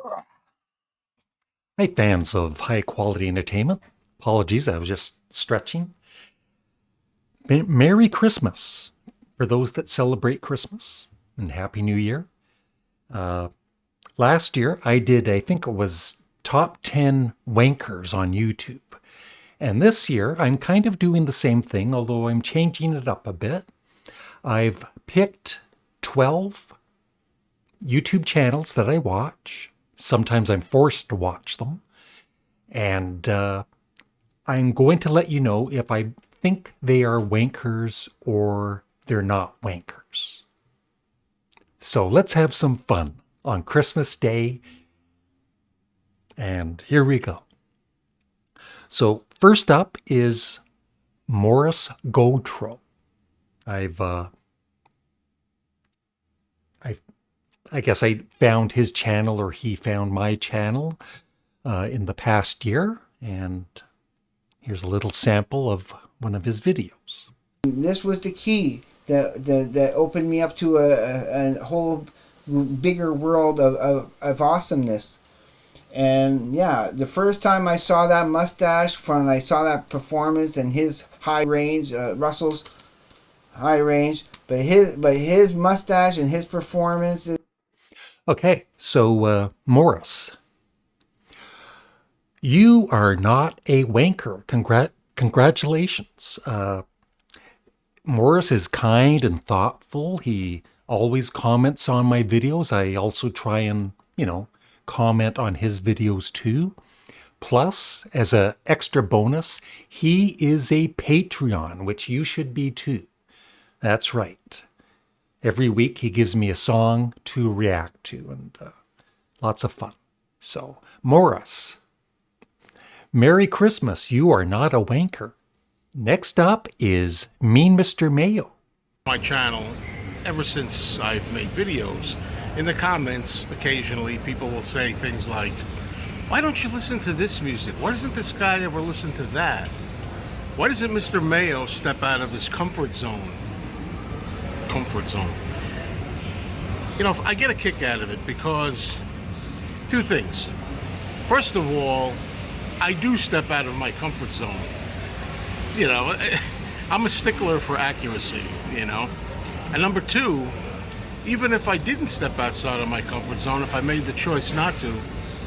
Hi, fans of high-quality entertainment. Apologies, I was just stretching. Merry Christmas for those that celebrate Christmas, and Happy New Year. Last year, I did, I think it was top 10 wankers on YouTube. And this year, I'm kind of doing the same thing, although I'm changing it up a bit. I've picked 12 YouTube channels that I watch. Sometimes I'm forced to watch them. And I'm going to let you know if I think they are wankers or they're not wankers. So let's have some fun on Christmas Day. And here we go. So first up is Morris Gautreaux. I guess I found his channel, or he found my channel in the past year, and here's a little sample of one of his videos. This was the key that opened me up to a whole bigger world of awesomeness. And yeah, the first time I saw that mustache, when I saw that performance and his high range, Russell's high range, but his mustache and his performance. Okay, so Morris, you are not a wanker. Congratulations. Morris is kind and thoughtful. He always comments on my videos. I also try and, comment on his videos too. Plus, as an extra bonus, he is a Patreon, which you should be too. That's right. Every week he gives me a song to react to, and lots of fun. So, Morris, Merry Christmas. You are not a wanker. Next up is Mean Mr. Mayo. My channel, ever since I've made videos, in the comments, occasionally people will say things like, why don't you listen to this music? Why doesn't this guy ever listen to that? Why doesn't Mr. Mayo step out of his comfort zone? I get a kick out of it because two things. First of all, I do step out of my comfort zone. I'm a stickler for accuracy, And number two, even if I didn't step outside of my comfort zone, if I made the choice not to,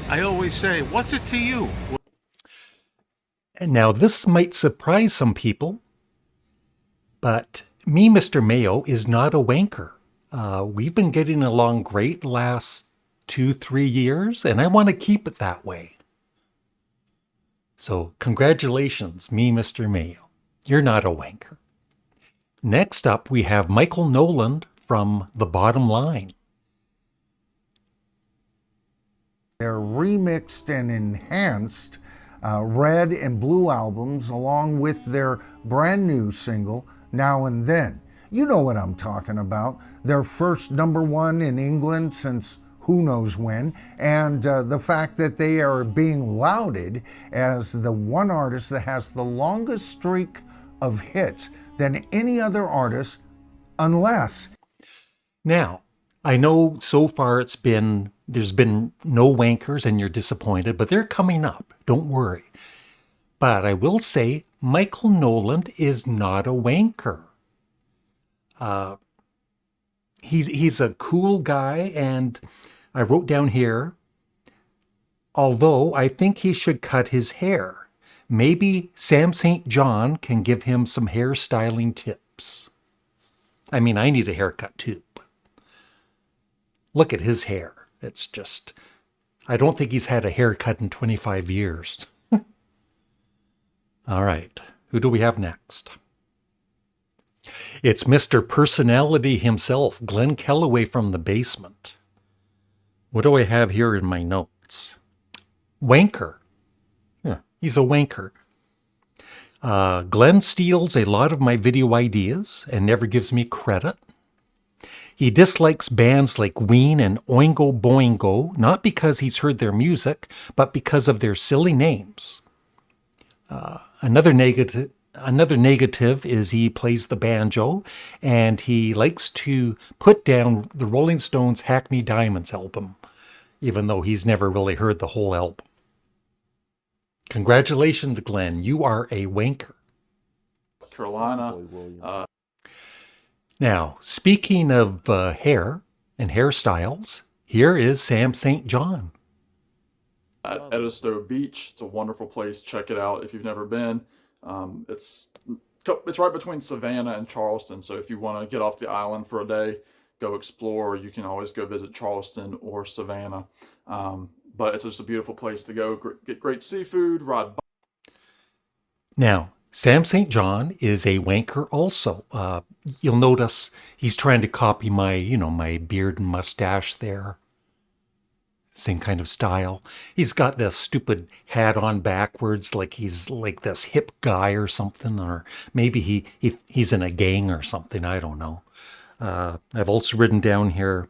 I always say, what's it to you? And now this might surprise some people, but me, Mr. Mayo, is not a wanker. We've been getting along great the last 2-3 years, and I want to keep it that way. So congratulations, me, Mr. Mayo. You're not a wanker. Next up, we have Michael Nolan from The Bottom Line. They're remixed and enhanced red and blue albums along with their brand new single, Now and Then. You know what I'm talking about. Their first #1 in England since who knows when, and the fact that they are being lauded as the one artist that has the longest streak of hits than any other artist, unless... Now, I know so far there's been no wankers and you're disappointed, but they're coming up. Don't worry. But I will say Michael Nolan is not a wanker. He's a cool guy, and I wrote down here, although I think he should cut his hair. Maybe Sam St. John can give him some hairstyling tips. I mean, I need a haircut too. But look at his hair. It's just, I don't think he's had a haircut in 25 years. All right, who do we have next? It's Mr. Personality himself, Glenn Kellway from the basement. What do I have here in my notes? Wanker. Yeah, he's a wanker. Glenn steals a lot of my video ideas and never gives me credit. He dislikes bands like Ween and Oingo Boingo, not because he's heard their music, but because of their silly names. Another negative is he plays the banjo, and he likes to put down the Rolling Stones' Hackney Diamonds album. even though he's never really heard the whole album. Congratulations, Glenn. You are a wanker. Carolina. Now, speaking of hair and hairstyles, here is Sam St. John. At Edisto Beach. It's a wonderful place. Check it out if you've never been. It's right between Savannah and Charleston. So if you want to get off the island for a day, go explore. You can always go visit Charleston or Savannah. But it's just a beautiful place to go. Get great seafood, ride bikes. Now, Sam St. John is a wanker also. You'll notice he's trying to copy my beard and mustache there. Same kind of style. He's got this stupid hat on backwards, like he's like this hip guy or something, or maybe he's in a gang or something. I don't know. I've also written down here,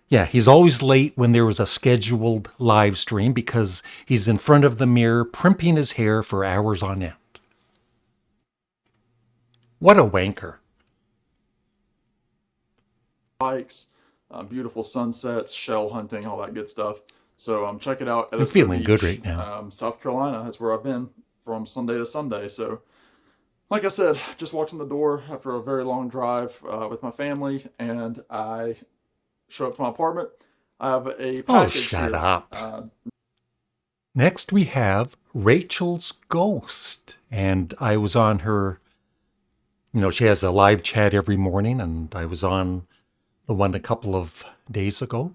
he's always late when there was a scheduled live stream because he's in front of the mirror primping his hair for hours on end. What a wanker. Bikes, beautiful sunsets, shell hunting, all that good stuff. So check it out. I'm feeling good right now. South Carolina, that's where I've been from Sunday to Sunday. So like I said, just walked in the door after a very long drive with my family, and I show up to my apartment. I have a package. Oh, shut up. Next we have Rachel's Ghost, and I was on her, she has a live chat every morning, and I was on the one a couple of days ago.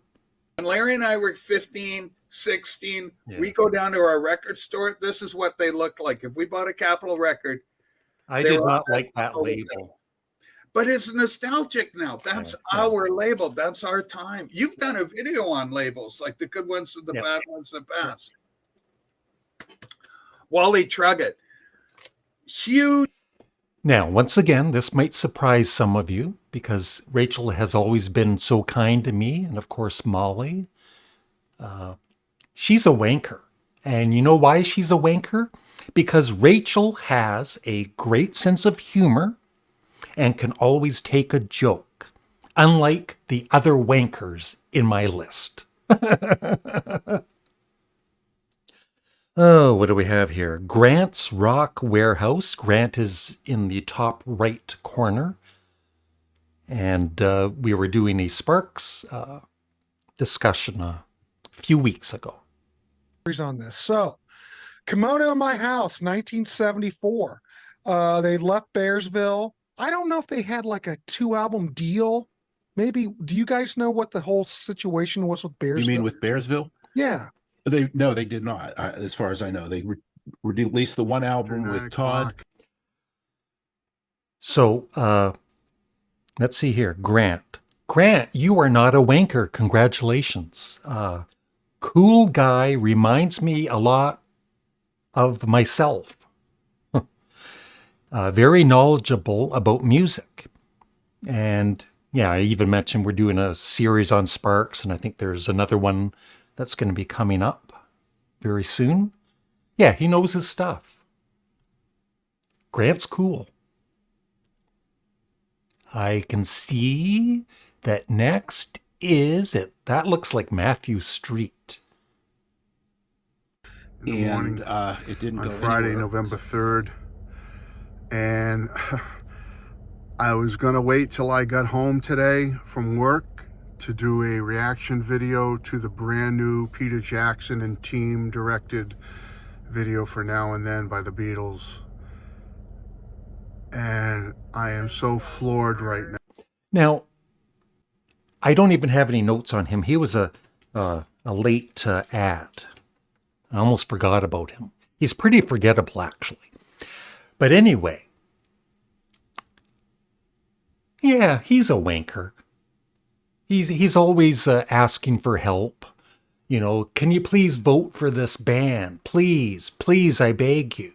When Larry and I were 15, 16, we go down to our record store. This is what they look like. If we bought a Capitol record, I did not like that label. But it's nostalgic now. That's our label. That's our time. You've done a video on labels, like the good ones and the bad ones that pass. Wally Truggett. Huge. Now, once again, this might surprise some of you because Rachel has always been so kind to me, and of course Molly. She's a wanker. And you know why she's a wanker? Because Rachel has a great sense of humor and can always take a joke, unlike the other wankers in my list. Oh, what do we have here? Grant's Rock Warehouse. Grant is in the top right corner. And we were doing a Sparks discussion a few weeks ago. On this. So, Kimono in My House, 1974. They left Bearsville. I don't know if they had like a 2-album deal. Maybe, do you guys know what the whole situation was with Bearsville? You mean with Bearsville? Yeah. They did not. As far as I know, they released the one album with Todd. So, let's see here. Grant, you are not a wanker. Congratulations. Cool guy, reminds me a lot of myself. Very knowledgeable about music. And yeah, I even mentioned we're doing a series on Sparks, and I think there's another one that's going to be coming up very soon. Yeah, he knows his stuff. Grant's cool. I can see that next is it. That looks like Matthew Street. In the morning, it didn't on go Friday, anywhere. November 3rd. And I was going to wait till I got home today from work to do a reaction video to the brand new Peter Jackson and team directed video for Now and Then by the Beatles. And I am so floored right now. Now, I don't even have any notes on him. He was a late ad. I almost forgot about him. He's pretty forgettable, actually. But anyway, yeah, he's a wanker. He's always asking for help. Can you please vote for this band? Please, I beg you.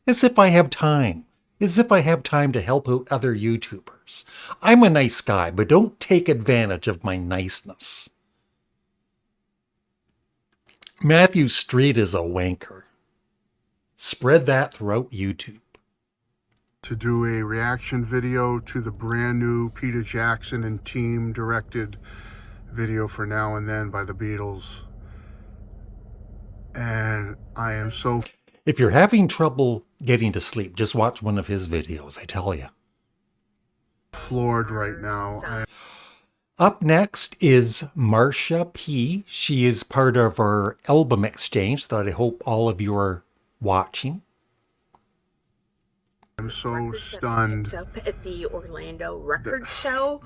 As if I have time. As if I have time to help out other YouTubers. I'm a nice guy, but don't take advantage of my niceness. Matthew Street is a wanker. Spread that throughout YouTube. To do a reaction video to the brand new Peter Jackson and team directed video for Now and Then by the Beatles. And I am so If you're having trouble getting to sleep, just watch one of his videos, I tell you. floored right now. Up next is Marsha P. She is part of our album exchange that I hope all of you are watching. I'm so stunned. Up at the Orlando Record Show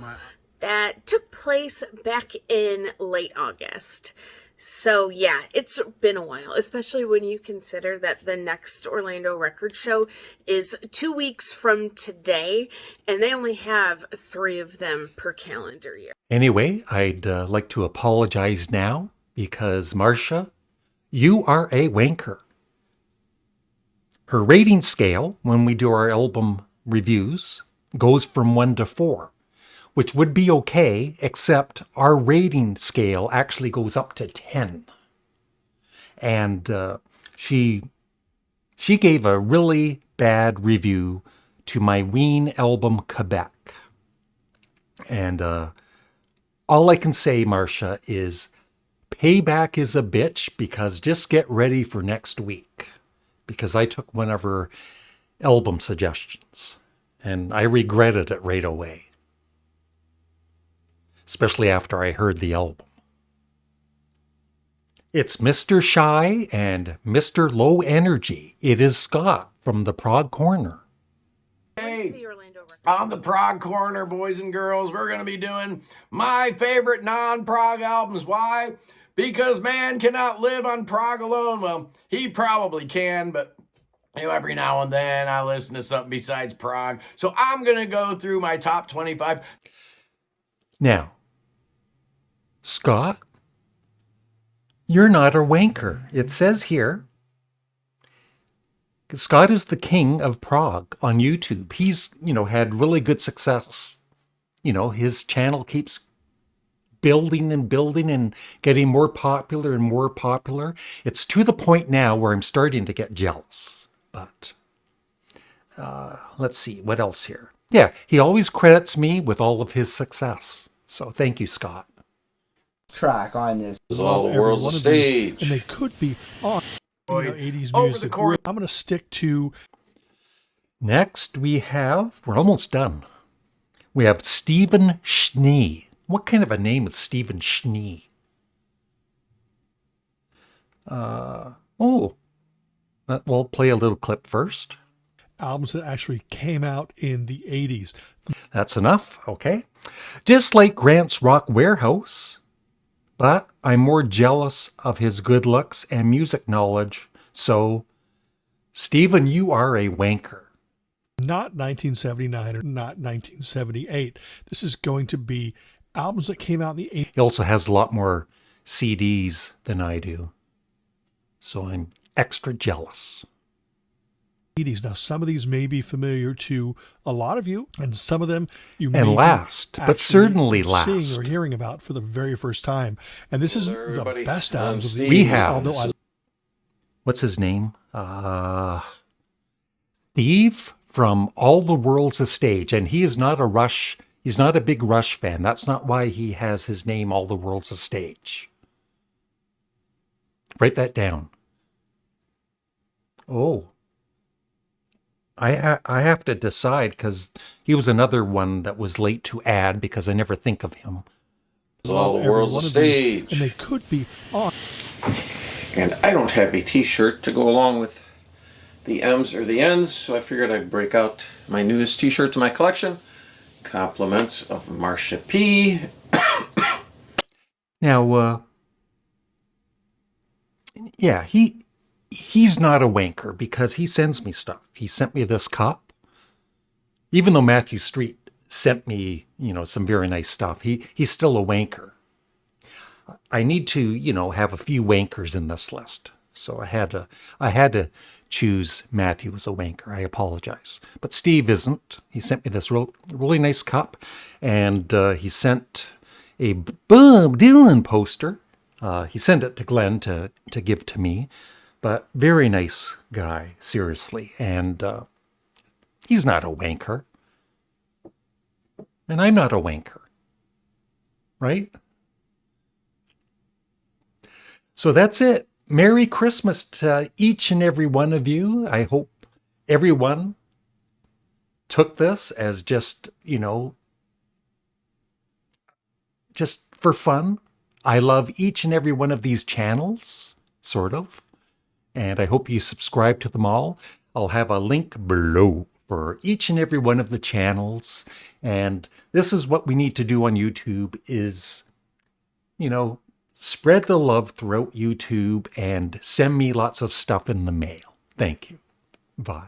that took place back in late August. So yeah, it's been a while, especially when you consider that the next Orlando Record Show is 2 weeks from today, and they only have 3 of them per calendar year. Anyway, I'd like to apologize now because Marsha, you are a wanker. Her rating scale, when we do our album reviews, goes from 1 to 4, which would be okay, except our rating scale actually goes up to 10. And she gave a really bad review to my Ween album, Quebec. And all I can say, Marsha, is payback is a bitch, because just get ready for next week. Because I took one of her album suggestions, and I regretted it right away. Especially after I heard the album. It's Mr. Shy and Mr. Low Energy. It is Scott from the Prog Corner. Hey, on the Prog Corner, boys and girls, we're going to be doing my favorite non-prog albums. Why? Because man cannot live on prog alone. Well, he probably can, but every now and then I listen to something besides prog. So I'm going to go through my top 25. Now, Scott, you're not a wanker. It says here, Scott is the king of prog on YouTube. He's, had really good success. His channel keeps building and building and getting more popular and more popular. It's to the point now where I'm starting to get jealous. But let's see, what else here? Yeah, he always credits me with all of his success. So thank you, Scott. Track on this. All the world's a stage. And they could be on 80s music. I'm going to stick to... Next we're almost done. We have Stephen Schnee. What kind of a name is Stephen Schnee? We'll play a little clip first. Albums that actually came out in the 80s. That's enough, okay. Just like Grant's Rock Warehouse, but I'm more jealous of his good looks and music knowledge. So, Stephen, you are a wanker. Not 1979 or not 1978. This is going to be albums that came out in the 80s. He also has a lot more CDs than I do. So I'm extra jealous. Now, some of these may be familiar to a lot of you, and some of them you may but certainly last, seeing or hearing about for the very first time. And this is the best albums of the 80s. We have. What's his name? Steve from All the World's a Stage, and he is not a Rush. He's not a big Rush fan. That's not why he has his name, All the World's a Stage. Write that down. Oh. I have to decide, because he was another one that was late to add because I never think of him. All the world's a stage. And they could be on. And I don't have a t-shirt to go along with the M's or the N's, so I figured I'd break out my newest t-shirt to my collection. Compliments of Marsha P. Now, yeah, he's not a wanker because he sends me stuff. He sent me this cup. Even though Matthew Street sent me, some very nice stuff, he's still a wanker. I need to, have a few wankers in this list. So I had to choose Matthew as a wanker. I apologize. But Steve isn't. He sent me this really nice cup, and he sent a Bob Dylan poster. He sent it to Glenn to give to me. But very nice guy, seriously. And he's not a wanker. And I'm not a wanker. Right? So that's it. Merry Christmas to each and every one of you. I hope everyone took this as just, just for fun. I love each and every one of these channels, sort of. And I hope you subscribe to them all. I'll have a link below for each and every one of the channels. And this is what we need to do on YouTube is, spread the love throughout YouTube and send me lots of stuff in the mail. Thank you. Bye.